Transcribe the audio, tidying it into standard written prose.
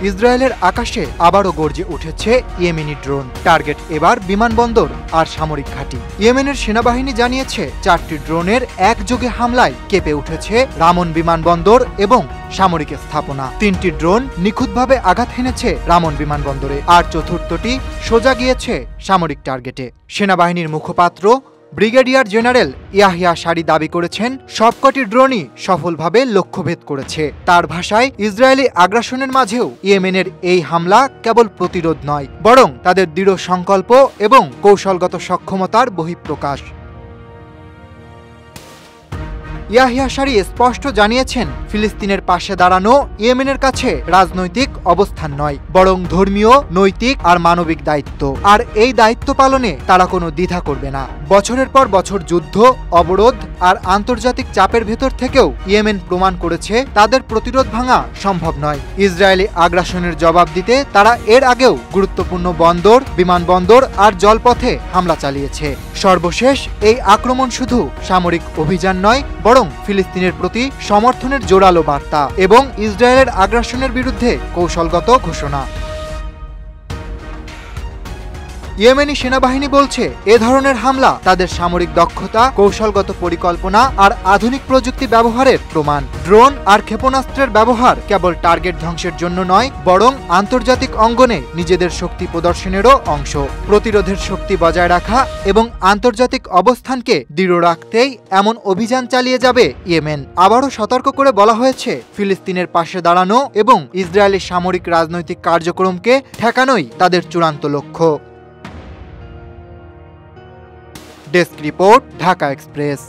ইসরায়েলের আকাশে আবারও গর্জে উঠেছে ইয়েমেনি ড্রোন। টার্গেট এবার বিমানবন্দর আর সামরিক ঘাঁটি। ইয়েমেনের সেনাবাহিনী জানিয়েছে 4টি ড্রোনের একযোগে হামলায় কেঁপে উঠেছে রামন বিমানবন্দর এবং সামরিক স্থাপনা। 3টি ড্রোন নিখুঁতভাবে আঘাত হেনেছে রামন বিমানবন্দরে, আর চতুর্থটি সোজা গিয়েছে সামরিক টার্গেটে। সেনাবাহিনীর মুখপাত্র ব্রিগেডিয়ার জেনারেল ইয়াহিয়া সারি দাবি করেছেন, সবকটি ড্রোনই সফলভাবে লক্ষ্যভেদ করেছে। তার ভাষায়, ইসরায়েলি আগ্রাসনের মাঝেও ইয়েমেনের এই হামলা কেবল প্রতিরোধ নয়, বরং তাদের দৃঢ় সংকল্প এবং কৌশলগত সক্ষমতার বহিঃপ্রকাশ। ইয়াহিয়া সারি স্পষ্ট জানিয়েছেন, ফিলিস্তিনের পাশে দাঁড়ানো ইয়েমেনের কাছে রাজনৈতিক অবস্থান নয়, বরং ধর্মীয়, নৈতিক আর মানবিক দায়িত্ব। আর এই দায়িত্ব পালনে তারা কোনো দ্বিধা করবে না। বছরের পর বছর যুদ্ধ, অবরোধ আর আন্তর্জাতিক চাপের ভেতর থেকেও ইয়েমেন প্রমাণ করেছে তাদের প্রতিরোধ ভাঙা সম্ভব নয়। ইসরায়েলি আগ্রাসনের জবাব দিতে তারা এর আগেও গুরুত্বপূর্ণ বন্দর, বিমানবন্দর আর জলপথে হামলা চালিয়েছে। সর্বশেষ এই আক্রমণ শুধু সামরিক অভিযান নয়, বরং ফিলিস্তিনের প্রতি সমর্থনের জোরালো বার্তা এবং ইসরায়েলের আগ্রাসনের বিরুদ্ধে কৌশলগত ঘোষণা। ইয়েমেনি সেনাবাহিনী বলছে, এ ধরনের হামলা তাদের সামরিক দক্ষতা, কৌশলগত পরিকল্পনা আর আধুনিক প্রযুক্তি ব্যবহারের প্রমাণ। ড্রোন আর ক্ষেপণাস্ত্রের ব্যবহার কেবল টার্গেট ধ্বংসের জন্য নয়, বরং আন্তর্জাতিক অঙ্গনে নিজেদের শক্তি প্রদর্শনেরও অংশ। প্রতিরোধের শক্তি বজায় রাখা এবং আন্তর্জাতিক অবস্থানকে দৃঢ় রাখতেই এমন অভিযান চালিয়ে যাবে ইয়েমেন। আবারও সতর্ক করে বলা হয়েছে, ফিলিস্তিনের পাশে দাঁড়ানো এবং ইসরায়েলের সামরিক রাজনৈতিক কার্যক্রমকে ঠেকানোই তাদের চূড়ান্ত লক্ষ্য। Desk report, Dhaka express.